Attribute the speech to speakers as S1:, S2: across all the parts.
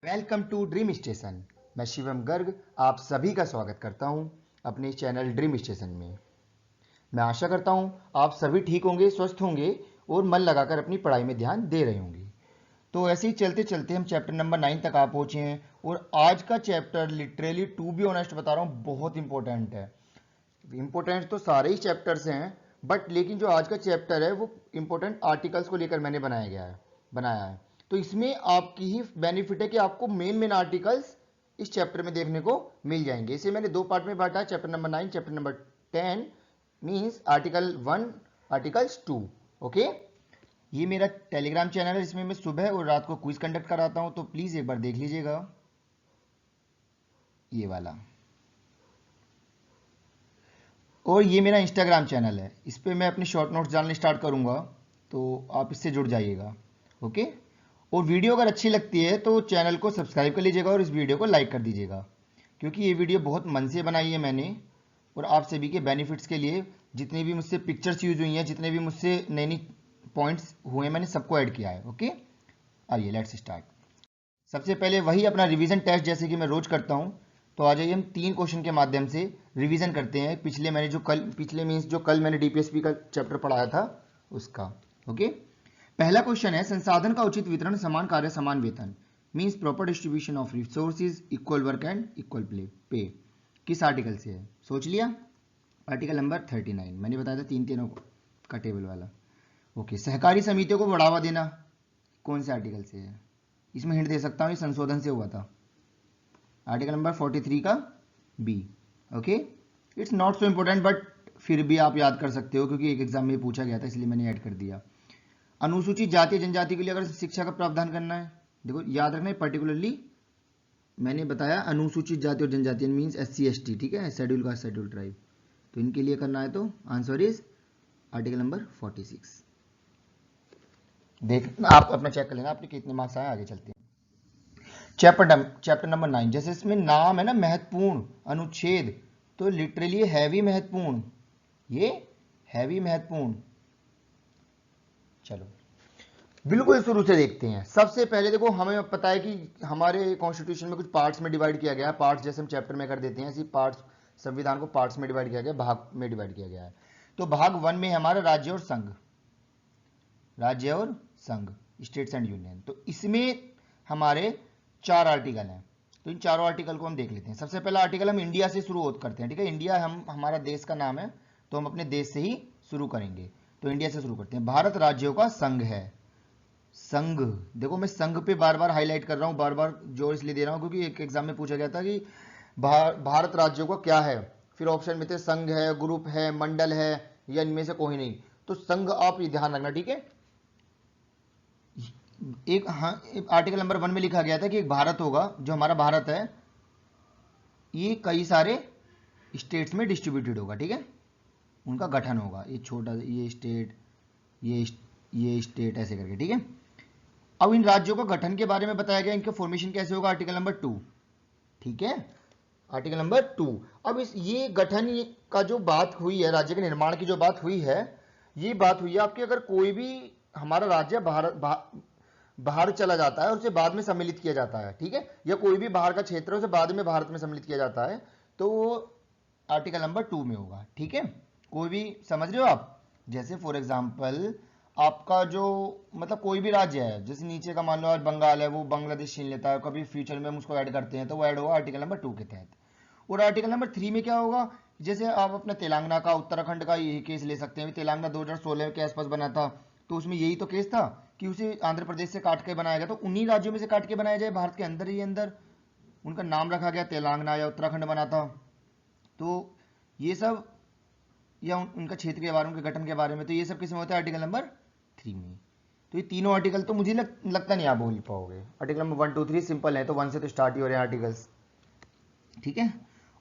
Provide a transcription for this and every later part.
S1: Welcome to dream station. मैं शिवम गर्ग आप सभी का स्वागत करता हूं अपने चैनल ड्रीम स्टेशन में। मैं आशा करता हूं आप सभी ठीक होंगे, स्वस्थ होंगे और मन लगाकर अपनी पढ़ाई में ध्यान दे रहे होंगे। तो ऐसे ही चलते चलते हम चैप्टर नंबर 9 तक आ पहुंचे हैं और आज का chapter literally to be honest बता रहा हूं बहुत इंपॉर्टेंट है। इंपॉर्टेंट तो सारे ही चैप्टर्स हैं बट लेकिन जो आज का चैप्टर है वो इंपॉर्टेंट आर्टिकल्स को लेकर मैंने बनाया है। तो इसमें आपकी ही बेनिफिट है कि आपको मेन आर्टिकल्स इस चैप्टर में देखने को मिल जाएंगे। इसे मैंने दो पार्ट में बांटा है, chapter number 9 chapter number 10 means article 1 articles 2। Okay, ये मेरा टेलीग्राम चैनल है, इसमें मैं सुबह और रात को क्विज कंडक्ट कराता हूं, तो प्लीज एक बार देख लीजिएगा ये वाला। और ये मेरा इंस्टाग्राम चैनल है, इस पर मैं अपने शॉर्ट नोट्स डालने स्टार्ट करूंगा, तो आप इससे जुड़ जाइएगा। ओके, और वीडियो अगर अच्छी लगती है तो चैनल को सब्सक्राइब कर लीजिएगा और इस वीडियो को लाइक कर दीजिएगा, क्योंकि ये वीडियो बहुत मन से बनाई है मैंने और आप सभी के बेनिफिट्स के लिए। जितनी भी मुझसे पिक्चर्स यूज हुई हैं, जितने भी मुझसे नई नई पॉइंट्स हुए हैं, मैंने सबको ऐड किया है। ओके, आइए लेट्स स्टार्ट। सबसे पहले वही अपना रिवीजन टेस्ट जैसे कि मैं रोज करता हूं, तो आ जाइए हम 3 क्वेश्चन के माध्यम से रिवीजन करते हैं पिछले मीन्स जो कल मैंने डीपीएसपी का चैप्टर पढ़ाया था उसका। ओके, पहला क्वेश्चन है संसाधन का उचित वितरण, समान कार्य समान वेतन means proper distribution of resources, equal work and equal pay किस आर्टिकल से है? सोच लिया? आर्टिकल नंबर 39 मैंने बताया था, तीनों का टेबल वाला। ओके, सहकारी समितियों को बढ़ावा देना कौन से आर्टिकल से है? इसमें हिंट दे सकता हूं, ये संशोधन से हुआ था, आर्टिकल नंबर 43 का B. Okay, it's not so important but फिर भी आप याद कर सकते हो क्योंकि एक एग्जाम में पूछा गया था, इसलिए मैंने ऐड कर दिया। अनुसूचित जाति जनजाति के लिए अगर शिक्षा का प्रावधान करना है, देखो याद रखना है पर्टिकुलरली मैंने बताया अनुसूचित जाति और जनजाति मीन्स SC ST, ठीक है, शेड्यूल कास्ट शेड्यूल ट्राइब, तो इनके लिए करना है, तो आंसर इज आर्टिकल नंबर 46। देख आप अपना चेक कर लेना आपने कितने मार्क्स आए, आगे चलते हैं। चैप्टर नंबर 9, जैसे इसमें नाम है ना महत्वपूर्ण अनुच्छेद, तो लिटरली हैवी महत्वपूर्ण, ये हैवी महत्वपूर्ण। चलो बिल्कुल शुरू से देखते हैं। सबसे पहले देखो हमें पता है कि हमारे कॉन्स्टिट्यूशन में कुछ पार्ट्स में डिवाइड किया गया है, पार्ट्स जैसे हम चैप्टर में कर देते हैं, ऐसे पार्ट्स संविधान को पार्ट्स में डिवाइड किया गया, भाग में डिवाइड किया गया है। तो भाग 1 में हमारा राज्य और संघ, राज्य और संघ, स्टेट्स एंड यूनियन, तो इसमें हमारे 4 आर्टिकल हैं, तो इन चारों आर्टिकल को हम देख लेते हैं। सबसे पहला आर्टिकल हम इंडिया से शुरू करते हैं, ठीक है, इंडिया हमारा देश का नाम है, तो हम अपने देश से ही शुरू करेंगे, तो इंडिया से शुरू करते हैं। भारत राज्यों का संघ है, संघ, देखो मैं संघ पे बार बार हाईलाइट कर रहा हूं, बार बार जोर इसलिए दे रहा हूं क्योंकि एक एग्जाम में पूछा गया था कि भारत राज्यों का क्या है, फिर ऑप्शन में थे संघ है, ग्रुप है, मंडल है, या इनमें से कोई नहीं, तो संघ आप ये ध्यान रखना, ठीक है। एक हाँ, आर्टिकल नंबर 1 में लिखा गया था कि एक भारत होगा, जो हमारा भारत है ये कई सारे स्टेट्स में डिस्ट्रीब्यूटेड होगा, ठीक है, उनका गठन होगा, ये छोटा ये स्टेट ये स्टेट ऐसे करके, ठीक है। अब इन राज्यों का गठन के बारे में बताया गया, इनका फॉर्मेशन कैसे होगा, आर्टिकल नंबर 2, ठीक है, आर्टिकल नंबर 2। अब ये गठन का जो बात हुई है, राज्य के निर्माण की जो बात हुई है, ये बात हुई है आपकी अगर कोई भी हमारा राज्य बाहर चला जाता है और उसे बाद में सम्मिलित किया जाता है, ठीक है, या कोई भी बाहर का क्षेत्र है उसे बाद में भारत में सम्मिलित किया जाता है, तो वो आर्टिकल नंबर 2 में होगा, ठीक है। कोई भी समझ रहे हो आप, जैसे फॉर एग्जांपल आपका जो मतलब कोई भी राज्य है, जैसे नीचे का मान लो आज बंगाल है, वो बांग्लादेश छीन लेता है, कभी फ्यूचर में हम उसको ऐड करते हैं तो वो ऐड होगा आर्टिकल नंबर 2 के तहत। और आर्टिकल नंबर 3 में क्या होगा, जैसे आप अपने तेलंगाना का उत्तराखंड का यही केस ले सकते हैं, तेलंगाना 2016 के आसपास बना था, तो उसमें यही तो केस था कि उसे आंध्र प्रदेश से काट के बनाया गया, तो उन्हीं राज्यों में से काट के बनाया जाए, भारत के अंदर ही अंदर उनका नाम रखा गया, तेलंगाना या उत्तराखंड बना था, तो ये सब या उनका क्षेत्र के बारे में, उनके गठन के बारे में, तो ये सब किसमें होता है, आर्टिकल नंबर 3 में। तो ये तीनों आर्टिकल तो मुझे लगता नहीं आप बोल पाओगे, आर्टिकल नंबर 1 2 3 सिंपल है, तो 1 से तो स्टार्ट ही हो रहे हैं आर्टिकल्स, ठीक है।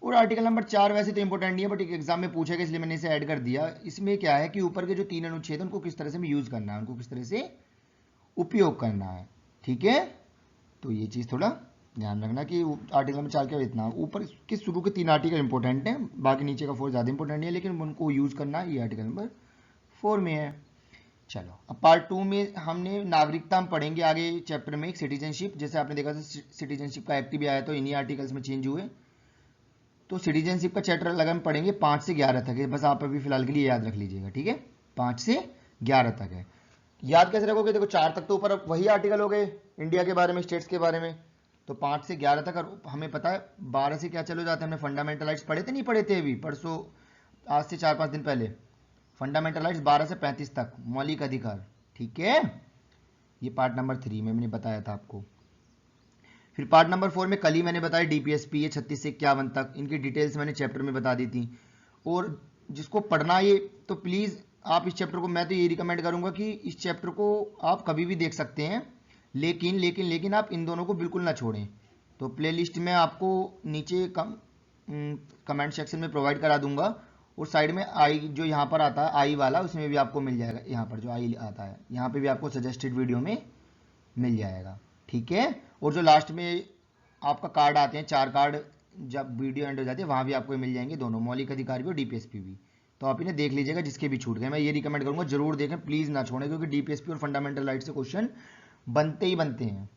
S1: और आर्टिकल नंबर 4 वैसे तो इंपॉर्टेंट नहीं है बट एक एग्जाम में पूछा गया इसलिए मैंने इसे ऐड कर दिया। इसमें क्या है कि ऊपर के जो 3 अनुच्छेद उनको किस तरह से यूज करना है, उनको किस तरह से उपयोग करना है, ठीक है। तो ये चीज थोड़ा ध्यान रखना कि आर्टिकल नंबर 4 के इतना, ऊपर के शुरू के 3 आर्टिकल इंपॉर्टेंट हैं, बाकी नीचे का 4 ज्यादा इंपॉर्टेंट नहीं है, लेकिन उनको यूज करना ये आर्टिकल नंबर 4 में है। चलो अब पार्ट 2 में हमने नागरिकता हम पढ़ेंगे आगे चैप्टर में, एक सिटीजनशिप। जैसे आपने देखा था सिटीजनशिप का एक्ट भी आया तो इन्हीं आर्टिकल्स में चेंज हुए। तो सिटीजनशिप का चैप्टर अलग हम पढ़ेंगे 5 से 11 तक है, बस आप अभी फिलहाल के लिए याद रख लीजिएगा, ठीक है। 5 से 11 तक है। याद कैसे रखोगे, देखो 4 तक तो ऊपर वही आर्टिकल हो गए इंडिया के बारे में, स्टेट्स के बारे में। तो 5 से 11 तक, और हमें पता है 12 से क्या चलो जाते हैं, हमने फंडामेंटल राइट्स पढ़े थे, नहीं पढ़े थे अभी परसों, आज से 4-5 दिन पहले। फंडामेंटल राइट्स 12 से 35 तक मौलिक अधिकार, ठीक है। ये पार्ट नंबर 3 में मैंने बताया था आपको। फिर पार्ट नंबर 4 में कल ही मैंने बताया डीपीएसपी, ये 36 से 51 तक, इनकी डिटेल्स मैंने चैप्टर में बता दी थी। और जिसको पढ़ना ये, तो प्लीज़ आप इस चैप्टर को, मैं तो ये रिकमेंड करूंगा कि इस चैप्टर को आप कभी भी देख सकते हैं, लेकिन लेकिन लेकिन आप इन दोनों को बिल्कुल ना छोड़ें। तो प्लेलिस्ट में आपको नीचे कमेंट सेक्शन में प्रोवाइड करा दूंगा, और साइड में आई जो यहाँ पर आता है आई वाला, उसमें भी आपको मिल जाएगा। यहाँ पर जो आई आता है यहाँ पे भी आपको सजेस्टेड वीडियो में मिल जाएगा, ठीक है। और जो लास्ट में आपका कार्ड आते हैं, 4 कार्ड, जब वीडियो एंड हो जाती है वहाँ भी आपको मिल जाएंगे, दोनों मौलिक अधिकार भी और डीपीएसपी भी। तो आप इन्हें देख लीजिएगा, जिसके भी छूट गए। मैं ये रिकमेंड करूंगा जरूर देखें, प्लीज़ ना छोड़ें, क्योंकि डीपीएसपी और फंडामेंटल राइट से क्वेश्चन बनते ही बनते हैं,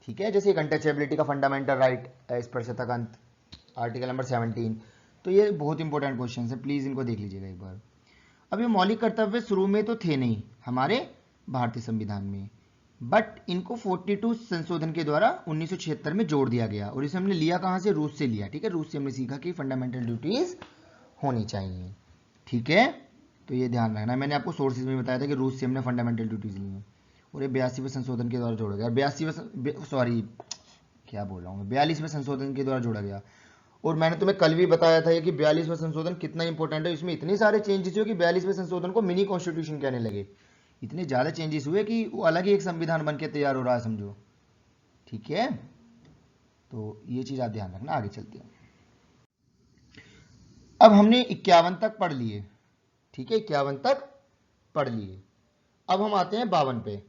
S1: ठीक है। जैसे अनटचेबिलिटी का फंडामेंटल राइट स्पर्शतक आर्टिकल नंबर 17, तो ये बहुत इंपॉर्टेंट क्वेश्चन है, प्लीज़ इनको देख लीजिएगा एक बार। अब ये मौलिक कर्तव्य शुरू में तो थे नहीं हमारे भारतीय संविधान में, बट इनको 42 संशोधन के द्वारा 1976 में जोड़ दिया गया। और इसे हमने लिया कहाँ से, रूस से लिया, ठीक है। रूस से हमने सीखा कि फंडामेंटल ड्यूटीज होनी चाहिए, ठीक है। तो ये ध्यान रखना, मैंने आपको सोर्सेज में बताया था कि रूस से हमने फंडामेंटल ड्यूटीज ली हैं, और ये 82वें संशोधन के द्वारा जोड़ा गया, 42वें संशोधन के द्वारा जोड़ा गया। और मैंने तुम्हें कल भी बताया था कि 42वां संशोधन कितना इंपॉर्टेंट है। इसमें इतने सारे चेंजेस हुए कि 42वें संशोधन को मिनी कॉन्स्टिट्यूशन कहने लगे। इतने ज्यादा चेंजेस हुए कि वो अलग ही एक संविधान बन के तैयार हो रहा है, समझो, ठीक है। तो ये चीज आप ध्यान रखना। आगे चलते हैं। अब हमने 51 तक पढ़ लिए, ठीक है, 51 तक पढ़ लिए। अब हम आते हैं 52 पे।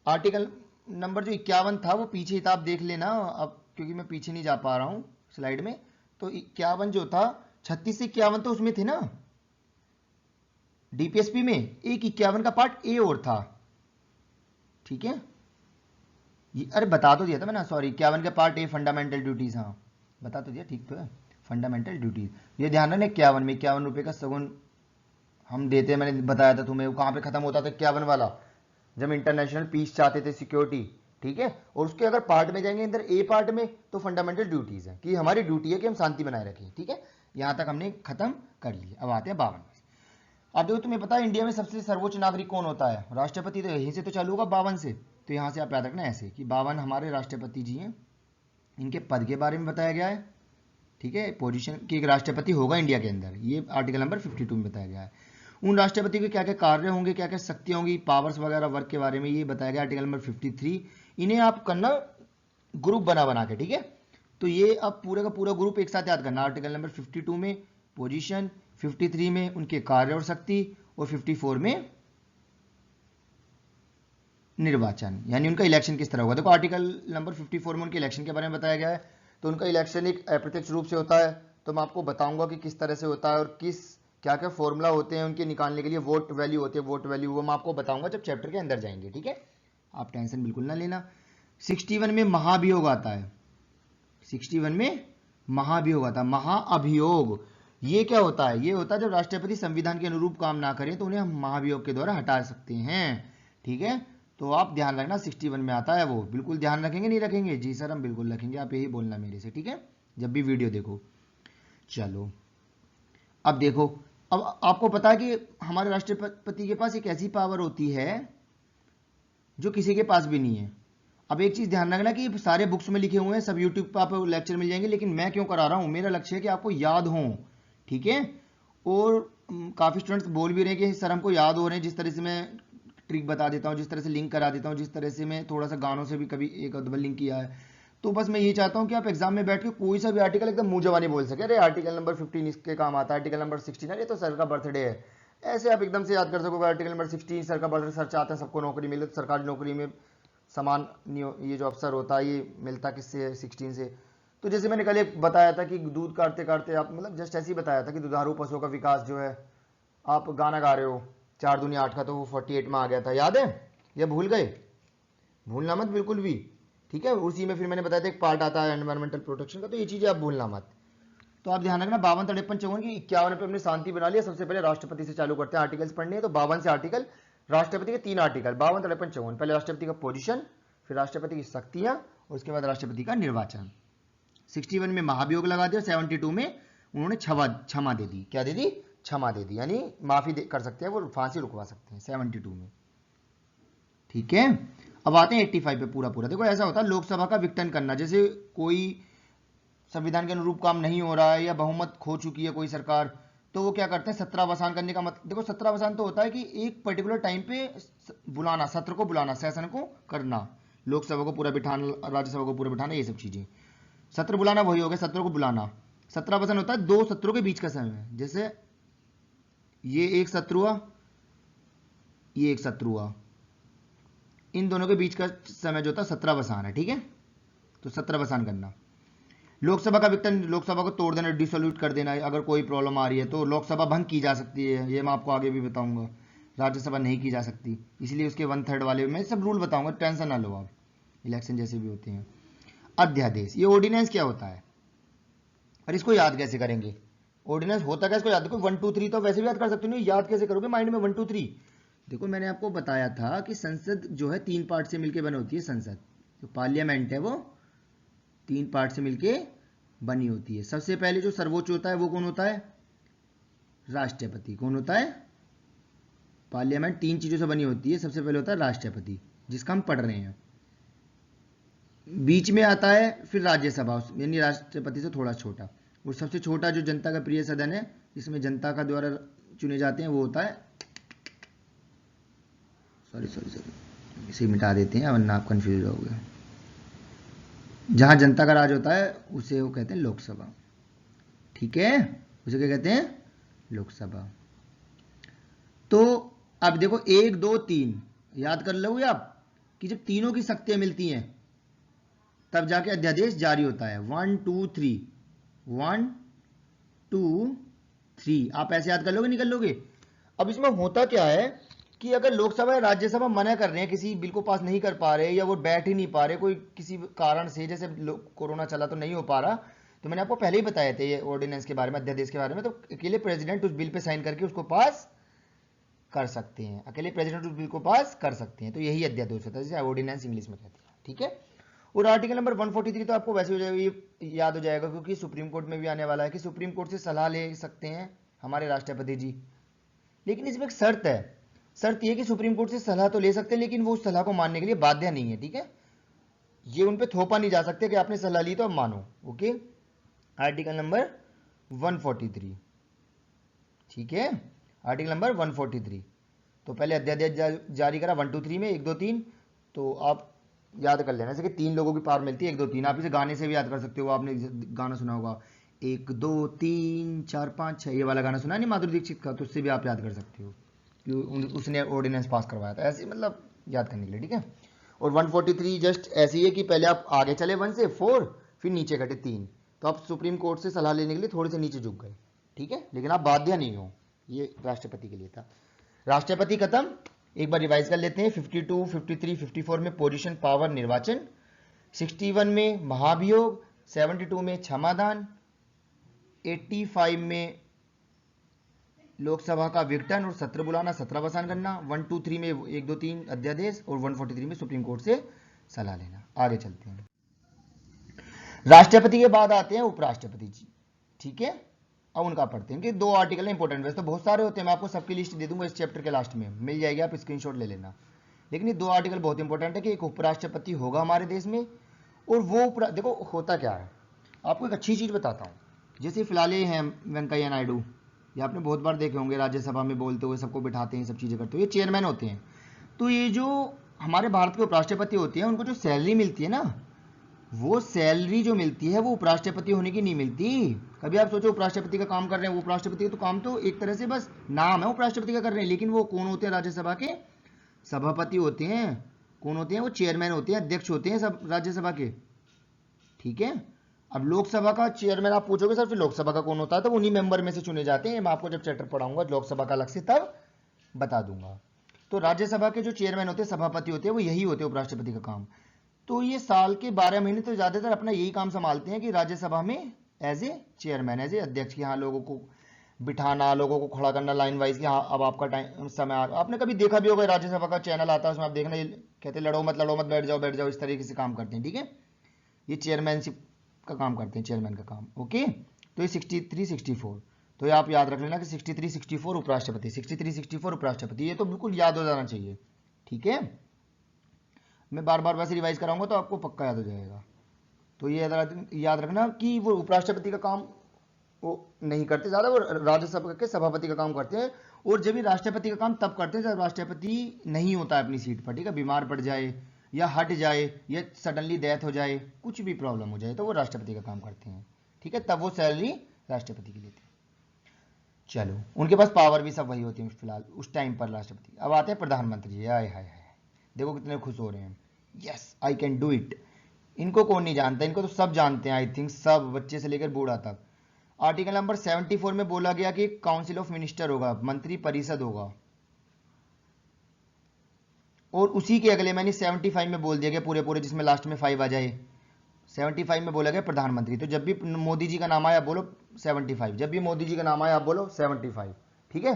S1: आर्टिकल नंबर जो 51 था वो पीछे आप देख लेना, अब क्योंकि मैं पीछे नहीं जा पा रहा हूं स्लाइड में। तो 51 जो था, 36 से 51 तो उसमें थे ना डीपीएसपी में, एक 51 का पार्ट ए और था, ठीक है। अरे बता तो दिया था मैंने, सॉरी, 51 का पार्ट ए फंडामेंटल ड्यूटीज, हाँ बता तो दिया, ठीक तो है, फंडामेंटल ड्यूटीज। ये ध्यान रखना, 51 में 51 रुपए का सगुन हम देते हैं, मैंने बताया था तुम्हें। वो कहाँ पे खत्म होता था 51 वाला, जब इंटरनेशनल पीस चाहते थे, सिक्योरिटी, ठीक है। और उसके अगर पार्ट में जाएंगे अंदर, ए पार्ट में, तो फंडामेंटल ड्यूटीज है कि हमारी ड्यूटी है कि हम शांति बनाए रखें, ठीक है। यहां तक हमने खत्म कर लिया। अब आते हैं 52। अब देखो, तुम्हें पता है इंडिया में सबसे सर्वोच्च नागरिक कौन होता है, राष्ट्रपति। तो यहीं से तो चालू होगा 52 से। तो यहां से आप याद रखना ऐसे कि 52 हमारे राष्ट्रपति जी हैं, इनके पद के बारे में बताया गया है, ठीक है। पोजीशन की एक राष्ट्रपति होगा इंडिया के अंदर, ये आर्टिकल नंबर 52 में बताया गया है। उन राष्ट्रपति के क्या क्या कार्य होंगे, क्या क्या शक्तियां होंगी, पावर्स वगैरह, वर्क के बारे में ये बताया गया आर्टिकल नंबर 53। इन्हें आप करना ग्रुप बना बना के, ठीक है। तो ये अब पूरे का पूरा ग्रुप एक साथ याद करना। आर्टिकल नंबर 52 में पोजीशन, 53 में उनके कार्य और शक्ति, और 54 में निर्वाचन, यानी उनका इलेक्शन किस तरह होगा। देखो आर्टिकल नंबर 54 में उनके इलेक्शन के बारे में बताया गया है। तो उनका इलेक्शन एक अप्रत्यक्ष रूप से होता है, तो मैं आपको बताऊंगा कि किस तरह से होता है, और किस क्या क्या फॉर्मूला होते हैं उनके निकालने के लिए, वोट वैल्यू होती है, वोट वैल्यू, वो मैं आपको बताऊंगा जब चैप्टर के अंदर जाएंगे, ठीक है। आप टेंशन बिल्कुल ना लेना। 61 में महाभियोग आता है, 61 में महाभियोग आता है, महाअभियोग। ये क्या होता है, ये होता है जब राष्ट्रपति संविधान के अनुरूप काम ना करें तो उन्हें हम महाभियोग के द्वारा हटा सकते हैं, ठीक है। तो आप ध्यान रखना, 61 में आता है वो, बिल्कुल ध्यान रखेंगे, नहीं रखेंगे? जी सर हम बिल्कुल रखेंगे, आप यही बोलना मेरे से, ठीक है, जब भी वीडियो देखो। चलो अब देखो, अब आपको पता है कि हमारे राष्ट्रपति के पास एक ऐसी पावर होती है जो किसी के पास भी नहीं है। अब एक चीज ध्यान रखना कि सारे बुक्स में लिखे हुए हैं, सब यूट्यूब पर आपको लेक्चर मिल जाएंगे, लेकिन मैं क्यों करा रहा हूं, मेरा लक्ष्य है कि आपको याद हो, ठीक है। और काफी स्टूडेंट्स बोल भी रहे हैं कि सर हमको याद हो रहे हैं, जिस तरह से मैं ट्रिक बता देता हूं, जिस तरह से लिंक करा देता हूं, जिस तरह से मैं थोड़ा सा गानों से भी कभी एक अदबल लिंक किया है। तो बस मैं ये चाहता हूं कि आप एग्जाम में बैठ के कोई सा भी आर्टिकल एकदम मुंह जवानी बोल सके, अरे आर्टिकल नंबर 15 इसके काम आता है, आर्टिकल नंबर 16 अरे तो सर का बर्थडे है, ऐसे आप एकदम से याद कर सकोगे। आर्टिकल नंबर 16 सर का बर्थडे, सर चाहते हैं सबको नौकरी मिले, तो सरकारी नौकरी में समान ये जो अफसर होता है ये मिलता किससे है, 16 से। तो जैसे मैंने कल एक बताया था कि दूध काटते काटते आप, मतलब जस्ट ऐसे ही बताया था कि दुधारू पशुओं का विकास जो है, आप गाना गा रहे हो, 4 दूनी 8 का तो वो 48 में आ गया था, याद है? ये भूल गए? भूलना मत बिल्कुल भी, ठीक है। उसी में फिर मैंने बताया था एक पार्ट आता है एनवायरमेंटल प्रोटेक्शन का, तो ये चीजें आप भूलना मत। तो आप ध्यान रखना 52, 53, 54 की 51 पे हमने शांति बना लिया। सबसे पहले राष्ट्रपति से चालू करते हैं, आर्टिकल्स पढ़ने हैं। तो 52 से आर्टिकल, राष्ट्रपति के 3 आर्टिकल 52, 53, 54। पहले राष्ट्रपति का पोजीशन, फिर राष्ट्रपति की शक्तियां, और उसके बाद राष्ट्रपति का निर्वाचन। 61 में महाभियोग लगा दिया, 72 में उन्होंने क्षमा दे दी। क्या दे दी? क्षमा दे दी, यानी माफी कर सकते हैं, वो फांसी रुकवा सकते हैं 72 में, ठीक है। अब आते हैं 85 पे पूरा। देखो ऐसा होता है लोकसभा का विघटन करना, जैसे कोई संविधान के अनुरूप काम नहीं हो रहा है या बहुमत खो चुकी है कोई सरकार, तो वो क्या करते हैं, सत्रावसान करने का मतलब, देखो सत्रावसान तो होता है कि एक पर्टिकुलर टाइम पे बुलाना, सत्र को बुलाना, सेशन को करना, लोकसभा को पूरा बिठाना, राज्यसभा को पूरा बिठाना, ये सब चीजें। सत्र बुलाना वही हो गया, सत्रों को बुलाना। सत्रावसान होता है 2 सत्रों के बीच का समय, जैसे ये एक सत्र हुआ, ये एक सत्र हुआ, इन दोनों के बीच का समय जो होता है सत्रावसान है, ठीक है। तो सत्रावसान करना। लोकसभा का विघटन, लोकसभा को तोड़ देना, डिसोल्यूट कर देना। अगर कोई प्रॉब्लम आ रही है तो लोकसभा भंग की जा सकती है, ये मैं आपको आगे भी बताऊंगा। राज्यसभा नहीं की जा सकती, इसलिए उसके 1/3 वाले मैं सब रूल बताऊंगा, टेंशन ना लो आप, इलेक्शन जैसे भी होते हैं। अध्यादेश, ये ऑर्डिनेंस क्या होता है और इसको याद कैसे करेंगे? ऑर्डिनेंस होता क्या, इसको याद, देखो 1 2 3 तो वैसे भी याद कर सकते हो, याद कैसे करोगे माइंड में 1 2 3? देखो मैंने आपको बताया था कि संसद जो है 3 पार्ट से मिलकर बनी होती है। संसद जो पार्लियामेंट है वो 3 पार्ट से मिलके बनी होती है। सबसे पहले जो सर्वोच्च होता है वो कौन होता है? राष्ट्रपति। कौन होता है? पार्लियामेंट 3 चीजों से बनी होती है। सबसे पहले होता है राष्ट्रपति, जिसका हम पढ़ रहे हैं। बीच में आता है फिर राज्यसभा, यानी राष्ट्रपति से थोड़ा छोटा, और सबसे छोटा जो जनता का प्रिय सदन है, जिसमें जनता का द्वारा चुने जाते हैं, वो होता है, सॉरी इसे मिटा देते हैं वरना आप कंफ्यूज हो गए। जहां जनता का राज होता है उसे वो कहते हैं लोकसभा, ठीक है, उसे क्या कहते हैं? लोकसभा। तो अब देखो 1 2 3 याद कर लोगे आप कि जब तीनों की शक्तियां मिलती हैं तब जाके अध्यादेश जारी होता है। 1 2 3 1 2 3 आप ऐसे याद कर लोगे, निकल लोगे। अब इसमें होता क्या है कि अगर लोकसभा या राज्यसभा मना कर रहे हैं, किसी बिल को पास नहीं कर पा रहे, या वो बैठ ही नहीं पा रहे कोई किसी कारण से, जैसे कोरोना चला तो नहीं हो पा रहा, तो मैंने आपको पहले ही बताया थे ये ऑर्डिनेंस के बारे में, अध्यादेश के बारे में, तो अकेले प्रेसिडेंट उस बिल पे साइन करके उसको पास कर सकते हैं, अकेले प्रेसिडेंट उस बिल को पास कर सकते हैं। तो यही अध्यादेश होता है, जिसे ऑर्डिनेंस इंग्लिश में कहते हैं, ठीक है। और आर्टिकल नंबर 143 तो आपको वैसे हो जाएगा, याद हो जाएगा, क्योंकि सुप्रीम कोर्ट में भी आने वाला है कि सुप्रीम कोर्ट से सलाह ले सकते हैं हमारे राष्ट्रपति जी। लेकिन इसमें एक शर्त है, शर्त यह कि सुप्रीम कोर्ट से सलाह तो ले सकते हैं, लेकिन वो उस सलाह को मानने के लिए बाध्य नहीं है, ठीक है। ये उन पे थोपा नहीं जा सकते कि आपने सलाह ली तो अब मानो, ओके। आर्टिकल नंबर 143, ठीक है, आर्टिकल नंबर 143। तो पहले अध्यादेश जारी करा 1 2 3 में, 1 2 3, तो आप याद कर लेना, जैसे कि 3 लोगों की पावर मिलती है, 1 2 3। आप इसे गाने से भी याद कर सकते हो, आपने गाना सुना होगा 1 2 3 4 5 6, ये वाला गाना सुना नहीं माधुरी दीक्षित का, तो उससे भी आप याद कर सकते हो कि उसने ऑर्डिनेंस पास करवाया था, ऐसे मतलब याद करने के लिए, ठीक है। और 143 जस्ट ऐसी है कि पहले आप आगे चले 1 से 4, फिर नीचे घटे 3, तो आप सुप्रीम कोर्ट से सलाह लेने के लिए थोड़े से नीचे झुक गए, ठीक है, लेकिन आप बाध्य नहीं हो। ये राष्ट्रपति के लिए था। राष्ट्रपति खत्म, एक बार रिवाइज कर लेते हैं। 52, 53, 54 में पोजीशन, पावर, निर्वाचन। 61 में महाभियोग, 72 में क्षमादान, 85 में लोकसभा का विघटन और सत्र बुलाना, सत्रावसान करना, 1 2 3 में 1 2 3 अध्यादेश, और 143 में सुप्रीम कोर्ट से सलाह लेना। आगे चलते हैं। राष्ट्रपति के बाद आते हैं उपराष्ट्रपति जी, ठीक है। अब उनका पढ़ते हैं कि 2 आर्टिकल इंपॉर्टेंट, वैसे तो बहुत सारे होते हैं, मैं आपको सबकी लिस्ट दे दूंगा इस चैप्टर के लास्ट में, मिल जाएगी, आप स्क्रीनशॉट ले लेना। लेकिन ये 2 आर्टिकल बहुत इंपॉर्टेंट है कि एक उपराष्ट्रपति होगा हमारे देश में, और वो देखो होता क्या है, आपको एक अच्छी चीज बताता हूँ। जैसे फिलहाल ये हैं वेंकैया नायडू, ये आपने बहुत बार देखे होंगे राज्यसभा में बोलते हुए, सबको बिठाते हैं, सब चीजें करते हुए, ये चेयरमैन होते हैं। तो ये जो हमारे भारत के उपराष्ट्रपति होते हैं, उनको जो सैलरी मिलती है ना, वो सैलरी जो मिलती है वो उपराष्ट्रपति होने की नहीं मिलती। कभी आप सोचो उपराष्ट्रपति का काम कर रहे हैं, वो उपराष्ट्रपति का तो काम तो एक तरह से बस नाम है उपराष्ट्रपति का कर रहे हैं, लेकिन वो कौन होते हैं? राज्यसभा के सभापति होते हैं। कौन होते हैं? वो चेयरमैन होते हैं, अध्यक्ष होते हैं सब राज्यसभा के, ठीक है। अब लोकसभा का चेयरमैन आप पूछोगे सर फिर लोकसभा का कौन होता है, तो उन्हीं मेंबर में से चुने जाते हैं। मैं आपको जब चैप्टर पढ़ाऊंगा लोकसभा का अलग से, तब बता दूंगा। तो राज्यसभा के जो चेयरमैन होते हैं, सभापति होते हैं, वो यही होते हैं उपराष्ट्रपति का काम। तो ये साल के 12 महीने तो ज़्यादातर अपना यही काम संभालते हैं कि राज्यसभा में as a chairman, as a अध्यक्ष, कि हाँ लोगों को बिठाना, लोगों को खड़ा करना लाइन वाइज कि हाँ अब आपका टाइम समय आ। आपने कभी देखा भी होगा राज्यसभा का चैनल आता है, उसमें आप देखना, ये कहते हैं लड़ो मत बैठ जाओ, इस तरीके से काम करते हैं, ठीक है। ये चेयरमैनशिप का काम करते हैं, चेयरमैन का काम, ओके। तो ये 63 64, तो ये आप याद रख लेना कि 63 64 उपराष्ट्रपति, 63 64 उपराष्ट्रपति, ये तो बिल्कुल याद हो जाना चाहिए, ठीक है। मैं बार बार वैसे रिवाइज कराऊंगा तो आपको पक्का याद हो जाएगा। तो ये याद रखना कि वो उपराष्ट्रपति का काम वो नहीं करते ज़्यादा, वो राज्यसभा के सभापति का काम करते हैं। और जब भी राष्ट्रपति का काम तब करते हैं जब राष्ट्रपति नहीं होता है अपनी सीट पर, ठीक है, बीमार पड़ जाए या हट जाए या सडनली डेथ हो जाए, कुछ भी प्रॉब्लम हो जाए, तो वो राष्ट्रपति का काम करते हैं, ठीक है, तब वो सैलरी राष्ट्रपति की लेते हैं। चलो, उनके पास पावर भी सब वही होती है फिलहाल उस टाइम पर राष्ट्रपति। अब आते हैं प्रधानमंत्री। हाय हाय हाय, देखो कितने खुश हो रहे हैं, yes I can do it. इनको कौन नहीं जानता, इनको तो सब जानते हैं, आई थिंक सब, बच्चे से लेकर बूढ़ा तक। आर्टिकल नंबर 74 में बोला गया कि काउंसिल ऑफ मिनिस्टर होगा, मंत्री परिषद होगा। और उसी के अगले मैंने 75 में बोल दिया गया पूरे जिसमें लास्ट में 5 आ जाए, 75 में बोला गया प्रधानमंत्री। तो जब भी मोदी जी का नाम आया आप बोलो 75, जब भी मोदी जी का नाम आया आप बोलो 75, ठीक है।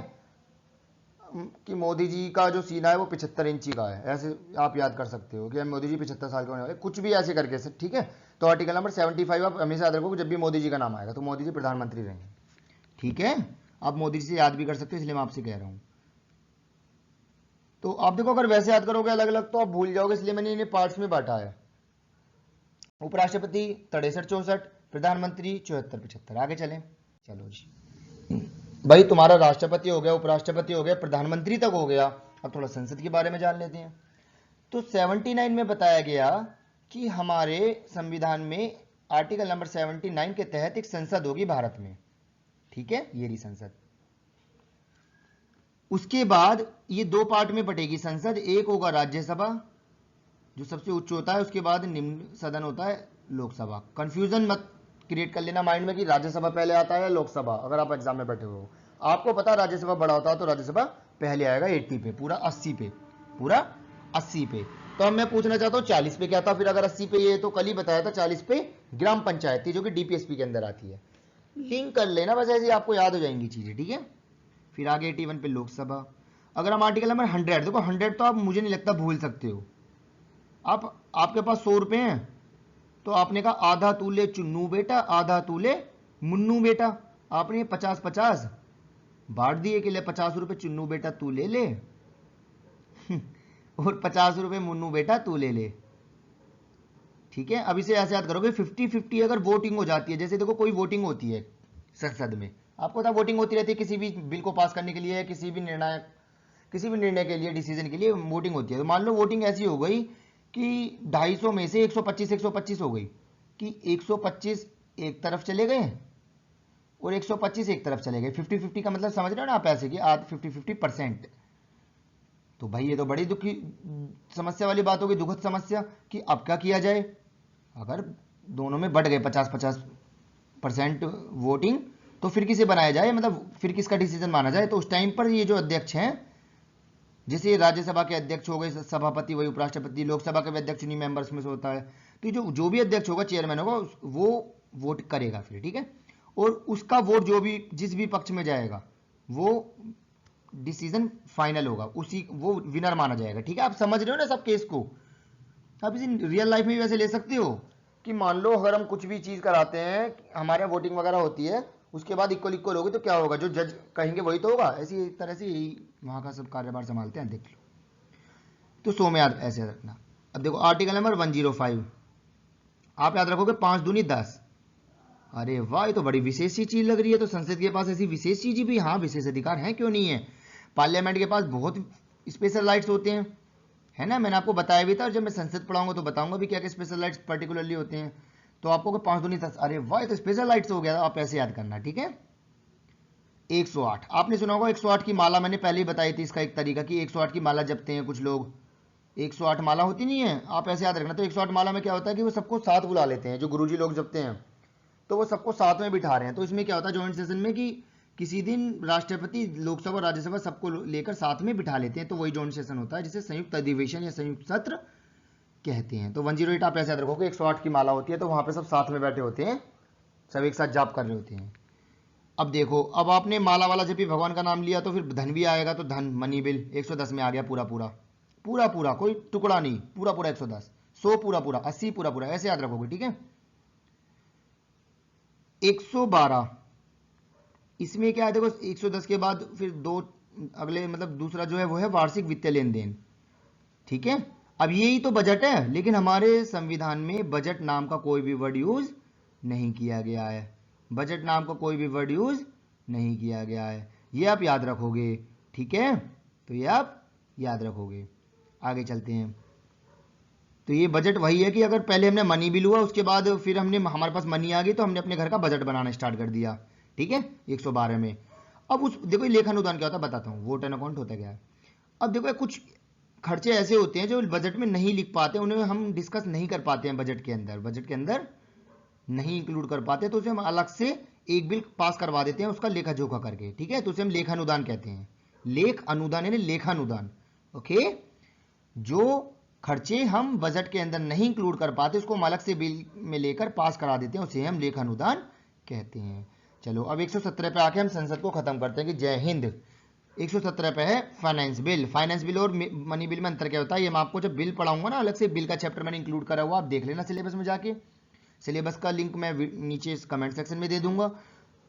S1: कि मोदी जी का जो सीना है वो 75 इंची का है, ऐसे आप याद कर सकते हो कि मोदी जी 75 साल के होने वाले, कुछ भी ऐसे करके से, ठीक है। तो आर्टिकल नंबर 75 आप हमेशा याद रखो, जब भी मोदी जी का नाम आएगा तो मोदी जी प्रधानमंत्री रहेंगे, ठीक है। आप मोदी जी से याद भी कर सकते हो, इसलिए मैं आपसे कह रहा हूं। तो आप देखो अगर वैसे याद करोगे अलग अलग तो आप भूल जाओगे, इसलिए मैंने इन्हें पार्ट्स में बांटा है। उपराष्ट्रपति 63 64, प्रधानमंत्री 74 75। आगे चलें, चलो जी भाई, तुम्हारा राष्ट्रपति हो गया, उपराष्ट्रपति हो गया, प्रधानमंत्री तक हो गया। अब थोड़ा संसद के बारे में जान लेते हैं। तो 79 में बताया गया कि हमारे संविधान में आर्टिकल नंबर 79 के तहत एक संसद होगी भारत में, ठीक है, ये रही संसद। उसके बाद ये 2 पार्ट में बटेगी संसद, एक होगा राज्यसभा जो सबसे उच्च होता है, उसके बाद निम्न सदन होता है लोकसभा। कंफ्यूजन मत क्रिएट कर लेना माइंड में कि राज्यसभा पहले आता है लोकसभा, अगर आप एग्जाम में बैठे हुए हो। आपको पता राज्यसभा बड़ा होता है तो राज्यसभा पहले आएगा 80 पे, पूरा 80 पे, पूरा 80 पे। तो अब मैं पूछना चाहता हूँ 40 पे क्या था, फिर अगर 80 पे, ये तो कल ही बताया था 40 पे ग्राम पंचायत थी जो कि डीपीएसपी के अंदर आती है। लिंक कर लेना बस, ऐसे आपको याद हो जाएंगी चीजें, ठीक है। फिर आगे 81 पे लोकसभा। अगर हम आर्टिकल नंबर 100, देखो 100 तो आप मुझे नहीं लगता भूल सकते हो। आपके पास 100 रुपए हैं तो आपने कहा आधा तूले चुन्नू बेटा, आधा तूले मुन्नू बेटा। आपने 50 50 बांट दिए कि ले 50 रुपए चुन्नू बेटा तू ले ले और 50 रुपए मुन्नू बेटा तू ले ले, ठीक है। अब इसे ऐसे याद करोगे 50-50 अगर वोटिंग हो जाती है, जैसे देखो कोई वोटिंग होती है संसद में, आपको पता वोटिंग होती रहती है किसी भी बिल को पास करने के लिए, किसी भी निर्णय के लिए, डिसीजन के लिए वोटिंग होती है। तो मान लो वोटिंग ऐसी हो गई कि 250 में से 125 हो गई, कि 125 एक तरफ चले गए और 125 एक तरफ चले गए। 50-50 का मतलब समझ रहे हो ना आप, ऐसे कि आज 50-50%। तो भाई ये तो बड़ी दुखी समस्या वाली बात होगी, दुखद समस्या, कि अब क्या किया जाए अगर दोनों में बढ़ गए 50-50% वोटिंग, तो फिर किसे बनाया जाए, मतलब फिर किसका डिसीजन माना जाए। तो उस टाइम पर ये जो अध्यक्ष हैं, जैसे राज्यसभा के अध्यक्ष हो गए सभापति, वही उपराष्ट्रपति, लोकसभा के अध्यक्ष उन्हीं मेंबर्स में से होता है। तो जो भी अध्यक्ष होगा, चेयरमैन होगा, वो वोट करेगा फिर, ठीक है। और उसका वोट जो भी जिस भी पक्ष में जाएगा वो डिसीजन फाइनल होगा, उसी वो विनर माना जाएगा, ठीक है। आप समझ रहे हो ना सब केस को। आप इसे रियल लाइफ में भी वैसे ले सकते हो कि मान लो अगर हम कुछ भी चीज कराते हैं, हमारे यहाँ वोटिंग वगैरह होती है, उसके बाद इक्वल होगी तो क्या होगा, जो जज कहेंगे वही तो होगा। ऐसी तरह से यही वहां का सब कार्यभार संभालते हैं, देख लो। तो 100 में ऐसे रखना। अब देखो आर्टिकल नंबर 105, आप याद रखोगे 5 दूनी 10। अरे वाह, ये तो बड़ी विशेष सी चीज लग रही है। तो संसद के पास ऐसी विशेष चीज भी, हाँ विशेष अधिकार है, क्यों नहीं है। पार्लियामेंट के पास बहुत स्पेशल राइट्स होते हैं, है ना। मैंने आपको बताया भी था, और जब मैं संसद पढ़ाऊंगा तो बताऊंगा भी क्या क्या स्पेशल राइट्स पर्टिकुलरली होते हैं। तो आपको 5 दूनी 10, अरे वाह, तो स्पेशल राइट्स हो गया। आप ऐसे याद करना, ठीक है। 108, आपने सुना होगा 108 की माला, मैंने पहले ही बताई थी इसका एक तरीका, कि 108 की माला जपते हैं कुछ लोग। 108 माला होती नहीं है, आप ऐसे याद रखना। तो 108 माला में क्या होता है कि वो सबको साथ बुला लेते हैं, जो गुरुजी लोग जपते हैं, तो वो सबको साथ में बिठा रहे हैं। तो इसमें क्या होता है जॉइंट सेशन में कि किसी दिन राष्ट्रपति लोकसभा राज्यसभा सबको लेकर साथ में बिठा लेते हैं, तो वही जॉइंट सेशन होता है जिसे संयुक्त अधिवेशन या संयुक्त सत्र कहते हैं। तो 108 आप ऐसे याद रखोगे, 108 की माला होती है तो वहां पे सब साथ में बैठे होते हैं, सब एक साथ जाप कर रहे होते हैं। अब देखो, अब आपने माला वाला जब भी भगवान का नाम लिया तो फिर धन भी आएगा, तो धन मनी बिल 110 में आ गया पूरा पूरा पूरा पूरा, कोई टुकड़ा नहीं, पूरा पूरा 110, 100 पूरा पूरा, 80 पूरा पूरा, ऐसे याद रखोगे, ठीक है। 112 इसमें क्या है, देखो 110 के बाद फिर दो अगले मतलब दूसरा जो है वो है वार्षिक वित्तीय लेन देन, ठीक है। अब यही तो बजट है, लेकिन हमारे संविधान में बजट नाम का कोई भी वर्ड यूज नहीं किया गया है, बजट नाम का कोई भी वर्ड यूज नहीं किया गया है, ये आप याद रखोगे, ठीक है। तो ये आप याद रखोगे। आगे चलते हैं। तो ये बजट वही है कि अगर पहले हमने मनी बिल हुआ, उसके बाद फिर हमने हमारे पास मनी आ गई तो हमने अपने घर का बजट बनाना स्टार्ट कर दिया, ठीक है, 112 में। अब उस देखो लेखा अनुदान क्या होता है बताता हूँ, वोट एंड अकाउंट होता क्या है। अब देखो कुछ खर्चे ऐसे होते हैं जो बजट में नहीं लिख पाते, उन्हें हम डिस्कस नहीं कर पाते हैं बजट के अंदर नहीं इंक्लूड कर पाते, तो उसे हम अलग से एक बिल पास करवा देते हैं उसका लेखा जोखा करके, ठीक है। तो उसे हम लेखा अनुदान कहते हैं, लेख अनुदान यानी लेखा अनुदान, ओके। जो खर्चे हम बजट के अंदर नहीं इंक्लूड कर पाते उसको हम अलग से बिल में लेकर पास करा देते हैं, उसे हम लेखा अनुदान कहते हैं। चलो अब 117 पे आके हम संसद को खत्म करते हैं कि जय हिंद। 117 पे है फाइनेंस बिल। फाइनेंस बिल और मनी बिल में अंतर क्या होता है, ये मैं आपको जब बिल पढ़ाऊंगा ना अलग से, बिल का चैप्टर मैंने इंक्लूड करा हुआ, आप देख लेना सिलेबस में जाके, सिलेबस का लिंक मैं नीचे इस कमेंट सेक्शन में दे दूंगा,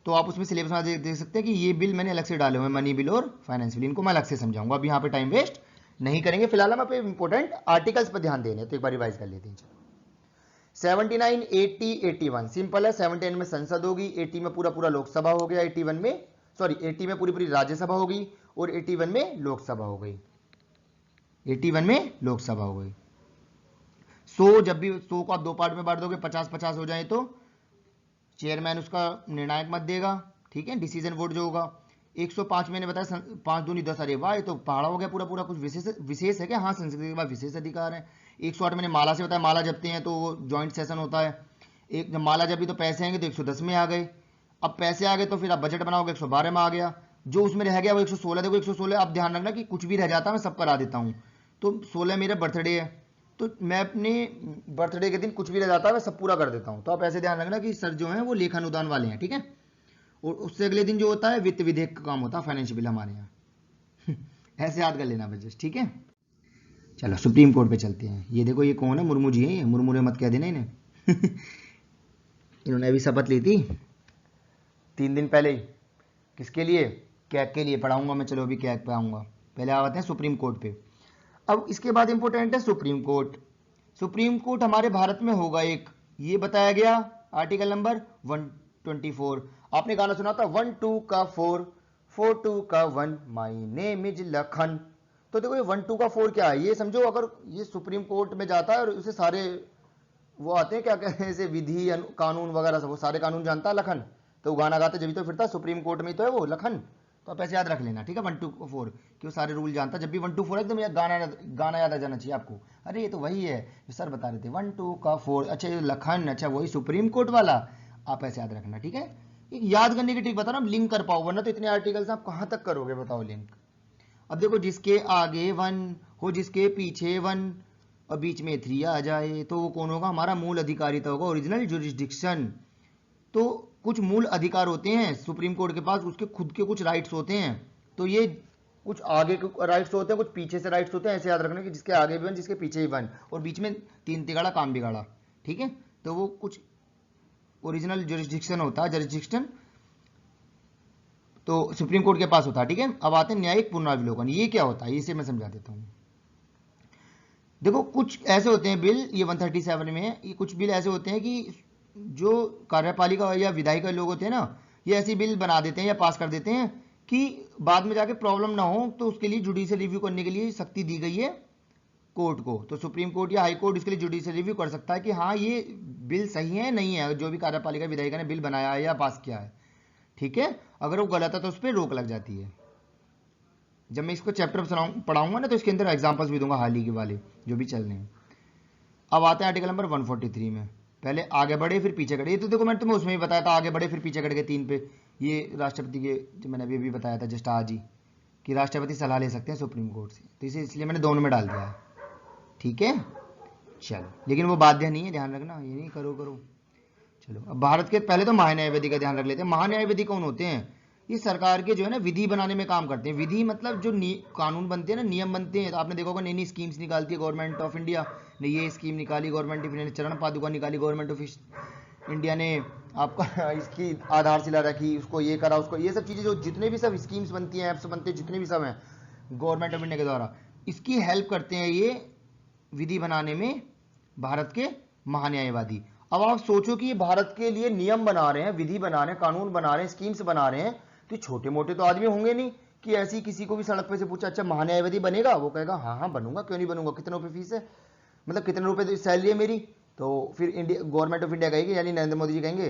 S1: तो आप उसमें सिलेबस में देख सकते हैं कि ये बिल मैंने अलग से डाले हुए हैं, मनी बिल और फाइनेंस बिल, इनको मैं अलग से समझाऊंगा। अब यहाँ पे टाइम वेस्ट नहीं करेंगे, फिलहाल हम पे इंपॉर्टेंट आर्टिकल्स पर ध्यान देने, तो एक बार रिवाइज कर लेते हैं। 79, 80, 81 सिंपल है। 79 में संसद होगी, 80 में पूरा पूरा लोकसभा हो गया, 81 में 80 में पूरी पूरी राज्यसभा होगी और 81 में लोकसभा हो गई, 81 में लोकसभा हो गई। 100 जब भी 100 को आप दो पार्ट में बांट दोगे, 50-50 हो जाए तो चेयरमैन उसका निर्णायक मत देगा, ठीक है, डिसीजन वोट जो होगा। 105 मैंने बताया 5 दूनी 10, अरे वाह ये तो पहाड़ा हो गया पूरा पूरा, कुछ विशेष है क्या, हाँ संसद के बाद विशेष अधिकार है। 108 मैंने माला से बताया, माला जपते हैं तो वो ज्वाइंट सेशन होता है, एक जब माला जपी तो पैसे आएंगे तो 110 में आ गए, अब पैसे आ गए तो फिर आप बजट बनाओगे 112 में आ गया, जो उसमें रह गया वो 116। देखो 116 आप ध्यान रखना कि कुछ भी रह जाता है मैं सब करा देता हूँ, तो 16 मेरा बर्थडे है तो मैं अपने बर्थडे के दिन कुछ भी रह जाता है मैं सब पूरा कर देता हूँ, तो आप ऐसे ध्यान रखना कि सर जो है वो लेखा अनुदान वाले हैं, ठीक है। और उससे अगले दिन जो होता है वित्त विधेयक का काम होता है, फाइनेंशियल बिल हमारे यहाँ ऐसे याद कर लेना बच्चे, ठीक है। चलो सुप्रीम कोर्ट पे चलते हैं। ये देखो ये कौन है, मुर्मू जी है, मुर्मुरे मत कह देना इन्हें इन्होंने अभी शपथ ली थी 3 दिन पहले ही, किसके लिए, कैग के लिए पढ़ाऊंगा मैं, चलो अभी कैग पे आऊंगा, पहले आते हैं सुप्रीम कोर्ट पे। अब इसके बाद इंपॉर्टेंट है सुप्रीम कोर्ट। सुप्रीम कोर्ट हमारे भारत में होगा एक, ये बताया गया आर्टिकल नंबर 124। आपने गाना सुना था 1 2 का 4 4 2 का 1 माई नेम इज लखन। तो देखो ये 1 2 का 4 क्या है, ये समझो अगर ये सुप्रीम कोर्ट में जाता है और उसे सारे वो आते हैं क्या कहते हैं, विधि कानून वगैरह सब, वो सारे कानून जानता है लखन, तो गाना गाते जब भी तो फिरता सुप्रीम कोर्ट में, तो है वो लखन, तो आप ऐसे याद रख लेना, ठीक है। 1 2 4 कि वो सारे रूल जानता, जब भी 1 2 4 एकदम गाना याद आ जाना चाहिए आपको, अरे ये तो वही है जो सर बता रहे थे 1 2 का 4, अच्छा ये लखन, अच्छा वही सुप्रीम कोर्ट वाला, आप ऐसे याद रखना, ठीक है। एक याद करने की ट्रिक बता रहा हूँ, लिंक कर पाओ, वरना तो इतने आर्टिकल्स आप कहाँ तक करोगे बताओ लिंक। अब देखो जिसके आगे 1 हो जिसके पीछे 1 और बीच में 3 आ जाए तो वो कौन होगा, हमारा मूल अधिकारिता होगा, ओरिजिनल जुरिस्डिक्शन। तो कुछ मूल अधिकार होते हैं सुप्रीम कोर्ट के पास, उसके खुद के कुछ राइट्स होते हैं, तो ये कुछ आगे के राइट्स होते हैं कुछ पीछे से राइट्स होते हैं, ऐसे याद रखना कि जिसके आगे भी 1 जिसके पीछे ही 1 और बीच में 3 तिगाड़ा काम बिगाड़ा, ठीक है। तो वो कुछ ओरिजिनल जुरिस्डिक्शन होता है, जुरिस्डिक्शन तो सुप्रीम कोर्ट के पास होता है, ठीक है। अब आते हैं न्यायिक पुनरावलोकन, ये क्या होता है इसे मैं समझा देता हूँ। देखो कुछ ऐसे होते हैं बिल, ये 137 में है, ये कुछ बिल ऐसे होते हैं कि जो कार्यपालिका या विधायिका लोग होते हैं ना, ये ऐसी बिल बना देते हैं या पास कर देते हैं कि बाद में जाके प्रॉब्लम ना हो, तो उसके लिए जुडिशियल रिव्यू करने के लिए शक्ति दी गई है कोर्ट को। तो सुप्रीम कोर्ट या हाई कोर्ट इसके लिए जुडिशियल रिव्यू कर सकता है कि हाँ ये बिल सही है नहीं है, जो भी कार्यपालिका विधायिका ने बिल बनाया है या पास किया है, ठीक है। अगर वो गलत है तो उस पर रोक लग जाती है। जब मैं इसको चैप्टर पढ़ाऊंगा ना तो इसके अंदर एग्जांपल्स भी दूंगा हाल ही के वाले जो भी चल रहे हैं। अब आते हैं आर्टिकल नंबर 143 में, पहले आगे बढ़े फिर पीछे कटे, ये तो देखो मैंने तुम्हें उसमें ही बताया था, आगे बढ़े फिर पीछे कट के 3 पे, ये राष्ट्रपति के, जो मैंने अभी बताया था जस्ट आज ही, कि राष्ट्रपति सलाह ले सकते हैं सुप्रीम कोर्ट से, तो इसे इसलिए मैंने दोनों में डाल दिया है। ठीक है, चलो, लेकिन वो बाध्य नहीं है, ध्यान रखना, ये नहीं करो करो। चलो, अब भारत के पहले तो महान्यायवादी का ध्यान रख लेते हैं। महान्यायवादी कौन होते हैं? ये सरकार के जो है ना विधि बनाने में काम करते हैं। विधि मतलब जो कानून बनते हैं ना, नियम बनते हैं। तो आपने देखा होगा नई नई स्कीम्स निकालती है गवर्नमेंट ऑफ इंडिया ने, ये स्कीम निकाली गवर्नमेंट ऑफ इंडिया ने, चरण पादुका निकाली गवर्नमेंट ऑफ इंडिया ने, आपका इसकी आधारशिला रखी, उसको ये करा, उसको ये सब चीज़ें, जो जितने भी सब स्कीम्स बनती हैं, ऐप्स बनते हैं, जितने भी सब हैं गवर्नमेंट ऑफ इंडिया के द्वारा, इसकी हेल्प करते हैं ये विधि बनाने में भारत के महान्यायवादी। अब आप सोचो कि ये भारत के लिए नियम बना रहे हैं, विधि बना रहे हैं, कानून बना रहे हैं, स्कीम्स बना रहे हैं, तो छोटे मोटे तो आदमी होंगे नहीं कि ऐसी किसी को भी सड़क पे से पूछा अच्छा महान्यायवादी बनेगा, वो कहेगा हाँ हाँ बनूंगा, क्यों नहीं बनूंगा, कितने रुपए फीस है, मतलब कितने रुपए सैलरी है मेरी। तो फिर इंडिया गवर्नमेंट ऑफ इंडिया कहेगी, यानी नरेंद्र मोदी जी कहेंगे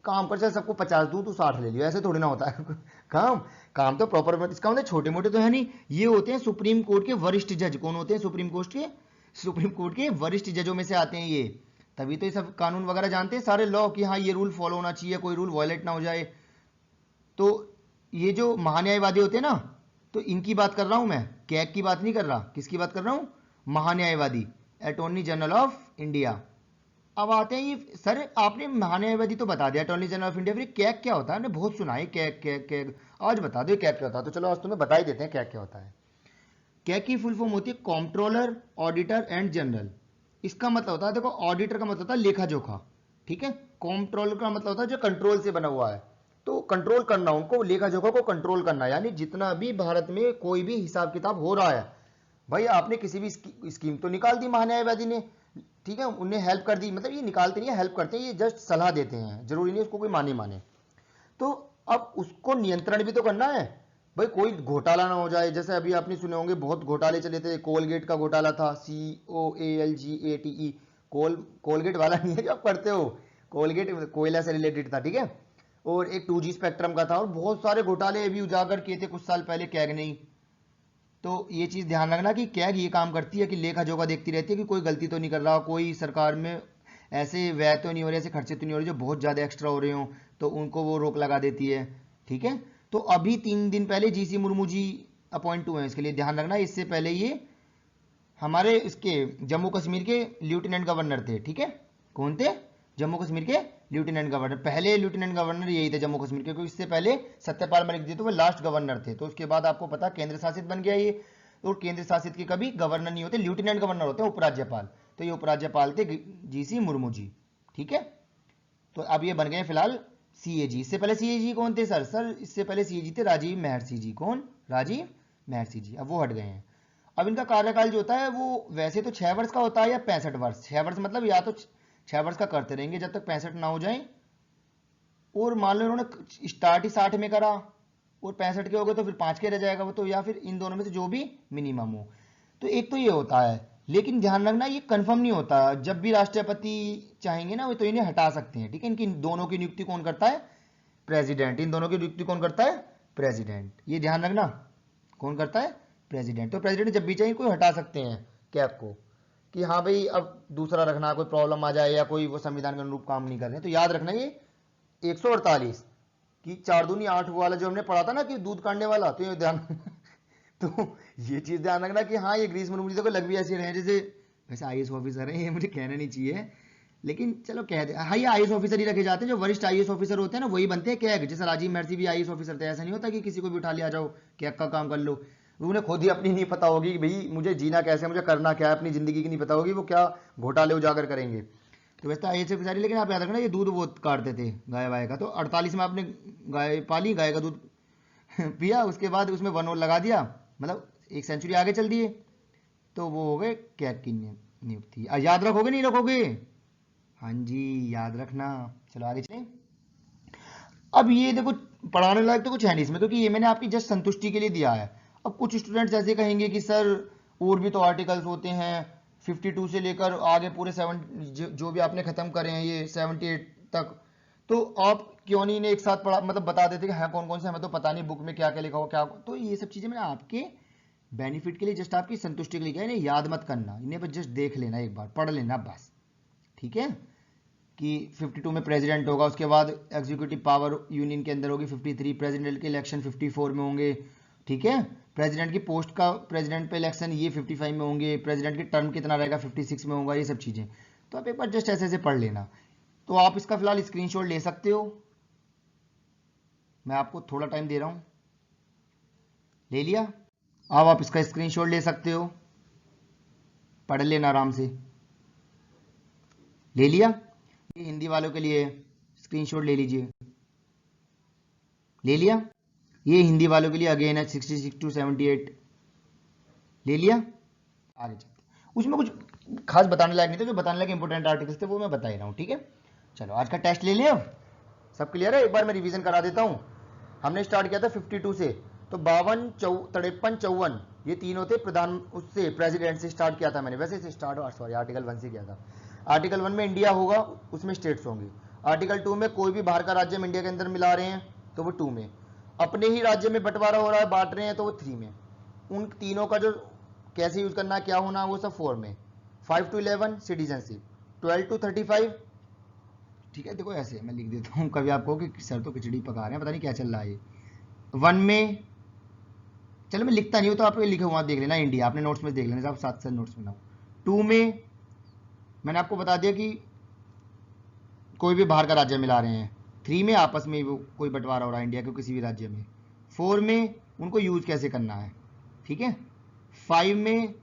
S1: काम कर, चल सबको 50 दूं, तू 60 ले लियो। ऐसे थोड़ी ना होता है काम तो प्रॉपर, इसका मतलब छोटे मोटे तो है नहीं। ये होते हैं सुप्रीम कोर्ट के वरिष्ठ जज। कौन होते हैं? सुप्रीम कोर्ट के वरिष्ठ जजों में से आते हैं ये, तभी तो ये सब कानून वगैरह जानते हैं, सारे लॉ, कि हाँ ये रूल फॉलो होना चाहिए, कोई रूल वायलेट ना हो जाए। तो ये जो महान्यायवादी होते हैं ना, तो इनकी बात कर रहा हूं मैं, कैग की बात नहीं कर रहा। किसकी बात कर रहा हूं? महान्यायवादी, अटॉर्नी जनरल ऑफ इंडिया। अब आते हैं ये, सर आपने महान्यायवादी तो बता दिया, अटॉर्नी जनरल ऑफ इंडिया, फिर कैग क्या होता है? हमने बहुत सुना है कैग कैग कैग, आज बता दो कैग क्या होता है। तो चलो आज तुम्हें बता ही देते हैं कैग क्या होता है। कैग की फुल फॉर्म होती है कॉम्प्ट्रोलर, ऑडिटर एंड जनरल। इसका मतलब होता है, देखो ऑडिटर का मतलब होता है लेखा जोखा, ठीक है। कॉम्प्ट्रोलर का मतलब होता है जो कंट्रोल से बना हुआ है, तो कंट्रोल करना, उनको लेखा जोखा को कंट्रोल करना, यानी जितना भी भारत में कोई भी हिसाब किताब हो रहा है, भाई आपने किसी भी स्कीम तो निकाल दी महान्यायवादी ने, ठीक है, उन्हें हेल्प कर दी, मतलब ये निकालते नहीं है, हेल्प करते हैं, ये जस्ट सलाह देते हैं, जरूरी नहीं उसको कोई माने। तो अब उसको नियंत्रण भी तो करना है, भाई कोई घोटाला ना हो जाए। जैसे अभी आपने सुने होंगे बहुत घोटाले चले थे, कोलगेट का घोटाला था, COALGATE, कोलगेट वाला नहीं है जो आप पढ़ते हो, कोलगेट कोयला से रिलेटेड था, ठीक है। और एक 2G स्पेक्ट्रम का था, और बहुत सारे घोटाले अभी उजागर किए थे कुछ साल पहले कैग ने। तो ये चीज ध्यान रखना कि कैग ये काम करती है कि लेखा जोखा देखती रहती है कि कोई गलती तो नहीं कर रहा, कोई सरकार में ऐसे व्यय तो नहीं हो रहे, ऐसे खर्चे तो नहीं हो रहे जो बहुत ज्यादा एक्स्ट्रा हो रहे हो, तो उनको वो रोक लगा देती है, ठीक है। तो अभी 3 दिन पहले GC मुर्मू जी अपॉइंट हुए हैं, इसके लिए ध्यान रखना। इससे पहले ये हमारे इसके जम्मू कश्मीर के लेफ्टिनेंट गवर्नर थे, ठीक है। कौन थे? जम्मू कश्मीर के लेफ्टिनेंट गवर्नर। पहले लेफ्टिनेंट गवर्नर यही थे जम्मू कश्मीर के, क्योंकि इससे पहले सत्यपाल मलिक जी तो वो लास्ट गवर्नर थे। तो उसके बाद आपको पता केंद्र शासित बन गया ये, और केंद्र शासित के कभी गवर्नर नहीं होते, लेफ्टिनेंट गवर्नर होते हैं, उपराज्यपाल। तो ये उपराज्यपाल थे GC मुर्मू जी, ठीक है। तो अब ये बन गए फिलहाल CAG। इससे पहले CAG कौन थे सर? इससे पहले CAG थे राजीव महर्षि जी। कौन? राजीव महर्षि जी। अब वो हट गए हैं। अब इनका कार्यकाल जो होता है वो वैसे तो 6 वर्ष का होता है, या 65 वर्ष। 6 वर्ष मतलब या तो 6 वर्ष का करते रहेंगे जब तक 65 ना हो जाए, और मान लो उन्होंने स्टार्ट ही 60 में करा और 65 के हो गए तो फिर 5 के रह जाएगा वो, तो या फिर इन दोनों में से जो भी मिनिमम हो। तो एक तो ये होता है, लेकिन ध्यान रखना ये कंफर्म नहीं होता। जब भी राष्ट्रपति चाहेंगे ना, वो तो इन्हें हटा सकते हैं, ठीक है। इनकी दोनों की नियुक्ति कौन करता है? प्रेसिडेंट। इन दोनों की नियुक्ति कौन करता है? प्रेसिडेंट। ये ध्यान रखना, कौन करता है? प्रेसिडेंट। तो प्रेसिडेंट जब भी चाहिए कोई हटा सकते हैं कैब को, कि हाँ भाई अब दूसरा रखना, कोई प्रॉब्लम आ जाए या कोई वो संविधान के अनुरूप काम नहीं कर रहे। तो याद रखना ये 148 कि 4 दूनी 8 वाला जो हमने पढ़ा था ना कि दूध काटने वाला, तो ये ध्यान तो ये चीज ध्यान रखना कि हाँ ये ग्रीस मुर्मू जी को लग भी ऐसे रहे हैं जैसे, वैसे IAS ऑफिसर है, ये मुझे कहना नहीं चाहिए, लेकिन चलो कह दे। हाँ ये IAS ऑफिसर ही रखे जाते हैं, जो वरिष्ठ IAS ऑफिसर होते हैं ना वही बनते हैं कैग। जैसे राजीव महर्षि भी IAS ऑफिसर थे, ऐसा नहीं होता कि किसी को भी उठा लिया जाओ कैग का काम कर लो। उन्हें खुद ही अपनी नहीं पता होगी कि भाई मुझे जीना कैसे, मुझे करना क्या है, अपनी जिंदगी की नहीं पता होगी, वो क्या घोटाले उजागर करेंगे। तो वैसे तो IAS ऑफिसर, लेकिन आप याद रखना ये दूध वो काटते थे गाय वाय का। तो 48 में आपने गाय पाली, गाय का दूध पिया, उसके बाद उसमें 1 और लगा दिया, मतलब 1 सेंचुरी आगे चल दिए, तो वो हो गए कैग की नियुक्ति। याद रखोगे नहीं रखोगे? हाँ जी याद रखना। चलो आगे चलें। अब ये देखो पढ़ाने लायक तो कुछ है नहीं इसमें, क्योंकि ये मैंने आपकी जस्ट संतुष्टि के लिए दिया है। अब कुछ स्टूडेंट्स ऐसे कहेंगे कि सर और भी तो आर्टिकल्स होते हैं, 52 से लेकर आगे पूरे 7 जो भी आपने खत्म करे हैं ये 78 तक, तो आप क्यों नहीं इन्हें एक साथ पढ़ा, मतलब बता देते कि हाँ कौन कौन से, हमें तो पता नहीं बुक में क्या क्या लिखा हो क्या। तो ये सब चीजें मैंने आपके बेनिफिट के लिए, जस्ट आपकी संतुष्टि के लिए, इन्हें याद मत करना, इन्हें बस जस्ट देख लेना, एक बार पढ़ लेना बस, ठीक है। कि 52 में प्रेसिडेंट होगा, उसके बाद एग्जीक्यूटिव पावर यूनियन के अंदर होगी 53, प्रेसिडेंट के इलेक्शन 54 में होंगे, ठीक है। प्रेसिडेंट की पोस्ट का प्रेसिडेंट पे इलेक्शन ये 55 में होंगे, प्रेसिडेंट की टर्म कितना रहेगा 56 में होगा, ये सब चीज़ें तो आप एक बार जस्ट ऐसे ऐसे पढ़ लेना। तो आप इसका फिलहाल स्क्रीनशॉट ले सकते हो, मैं आपको थोड़ा टाइम दे रहा हूँ। ले लिया? अब आप इसका स्क्रीनशॉट ले सकते हो, पढ़ लेना आराम से। ले लिया? ये हिंदी वालों के लिए स्क्रीनशॉट ले लीजिए। ले लिया? ये हिंदी वालों के लिए अगेन है 66 to 78। ले लिया? आगे चलते, उसमें कुछ खास बताने लायक नहीं था, जो बताने लायक इंपोर्टेंट आर्टिकल्स थे वो मैं बता ही रहा हूँ, ठीक है। चलो आज का टेस्ट ले लिया, सब क्लियर है? एक बार मैं रिवीजन करा देता हूँ। हमने स्टार्ट किया था 52 से, तो 52, 53, 54 ये तीनों थे प्रधान, उससे प्रेसिडेंट से स्टार्ट किया था मैंने, वैसे से स्टार्ट सॉरी आर्टिकल 1 से किया था। आर्टिकल 1 में इंडिया होगा, उसमें स्टेट्स होंगी। आर्टिकल 2 में कोई भी बाहर का राज्य हम इंडिया के अंदर मिला रहे हैं तो वो 2 में, अपने ही राज्य में बंटवारा हो रहा है, बांट रहे हैं तो वो 3 में। उन तीनों का जो कैसे यूज करना है, क्या होना, वो सब 4 में। 5 to 11 सिटीजनशिप, 12 to 35, ठीक है। देखो ऐसे मैं लिख देता हूँ, कभी आपको कि सर तो खिचड़ी पका रहे हैं, पता नहीं क्या चल रहा है ये। 1 में, चलो मैं लिखता नहीं हूँ तो आप लिखे हुआ देख लेना, इंडिया अपने नोट्स में देख लेना, आप साथ साथ नोट्स बनाओ। 2 में मैंने आपको बता दिया कि कोई भी बाहर का राज्य मिला रहे हैं। 3 में आपस में वो कोई बंटवारा हो रहा है इंडिया के किसी भी राज्य में। 4 में उनको यूज कैसे करना है, ठीक है। 5 में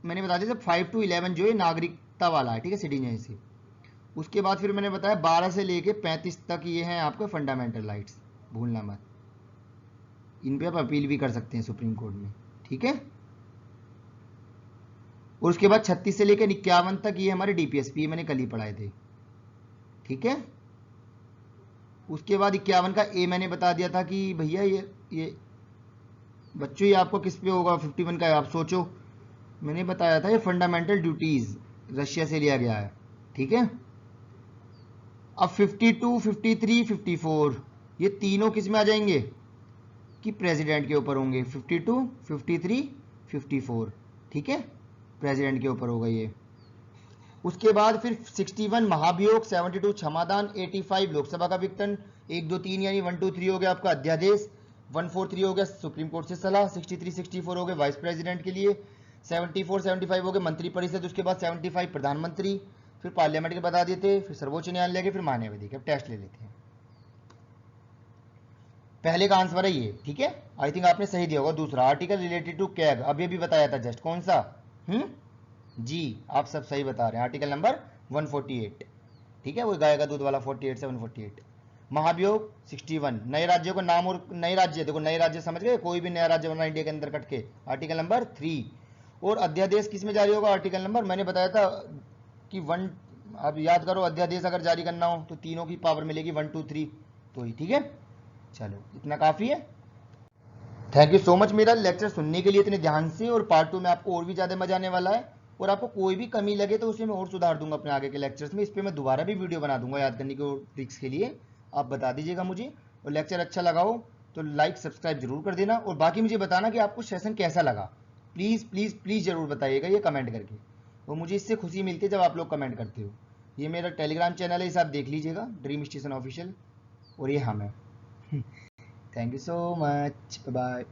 S1: मैंने बता दिया 5 to 11 जो है नागरिकता वाला है, ठीक है, सिटीजनशिप। उसके बाद फिर मैंने बताया 12 से लेके 35 तक ये हैं आपके फंडामेंटल राइट्स, भूलना मत। इन पे आप अपील भी कर सकते हैं सुप्रीम कोर्ट में, ठीक है। और उसके बाद 36 से लेकर 51 तक ये हमारे डीपीएसपी मैंने कल ही पढ़ाए थे, ठीक है। उसके बाद 51 का ए मैंने बता दिया था कि भैया ये बच्चों ये आपको किस पे होगा। 51 का आप सोचो, मैंने बताया था ये फंडामेंटल ड्यूटीज रशिया से लिया गया है, ठीक है। अब 52, 53, 54 ये तीनों किस में आ जाएंगे कि प्रेसिडेंट के ऊपर होंगे। 52, 53, 54, ठीक है, प्रेसिडेंट के ऊपर होगा ये। उसके बाद फिर 61 महाभियोग, 72 क्षमादान, 85 लोकसभा का विघटन, 1, 2, 3 यानी 1, 2, 3 हो गया आपका अध्यादेश, 143 हो गया सुप्रीम कोर्ट से सलाह, 63, 64 हो गए वाइस प्रेसिडेंट के लिए, 74, 75 हो गए मंत्रिपरिषद, उसके बाद 75 प्रधानमंत्री, फिर पार्लियामेंट के बता देते, फिर सर्वोच्च न्यायालय के, फिर मान्यवधि के। अब टेस्ट ले लेते हैं। पहले का आंसर है ये, ठीक है, आई थिंक आपने सही दिया होगा। दूसरा आर्टिकल रिलेटेड टू कैग, अभी भी बताया था जस्ट, कौन सा? जी आप सब सही बता रहे हैं, आर्टिकल नंबर 148, ठीक है, वो गाय का दूध वाला 48 से 148। महाभियोग 61, नए राज्यों का नाम और नए राज्य, देखो नए राज्य समझ गए, कोई भी नया राज्य बना इंडिया के अंदर कट के, आर्टिकल नंबर 3। और अध्यादेश किस में जारी होगा, आर्टिकल नंबर, मैंने बताया था कि 1, आप याद करो, अध्यादेश अगर जारी करना हो तो तीनों की पावर मिलेगी 1, 2, 3 तो ही, ठीक है। चलो इतना काफी है। थैंक यू सो मच मेरा लेक्चर सुनने के लिए इतने ध्यान से, और पार्ट 2 में आपको और भी ज्यादा मजा आने वाला है, और आपको कोई भी कमी लगे तो उसे मैं और सुधार दूंगा अपने आगे के लेक्चर्स में। इस पर मैं दोबारा भी वीडियो बना दूंगा याद करने के ट्रिक्स के लिए, आप बता दीजिएगा मुझे। और लेक्चर अच्छा लगा हो तो लाइक सब्सक्राइब जरूर कर देना, और बाकी मुझे बताना कि आपको सेशन कैसा लगा, प्लीज़ प्लीज़ प्लीज़ जरूर बताइएगा ये कमेंट करके, और मुझे इससे खुशी मिलती है जब आप लोग कमेंट करते हो। ये मेरा टेलीग्राम चैनल है, इसे आप देख लीजिएगा, ड्रीम स्टेशन ऑफिशियल, और ये हम है। Thank you so much, bye.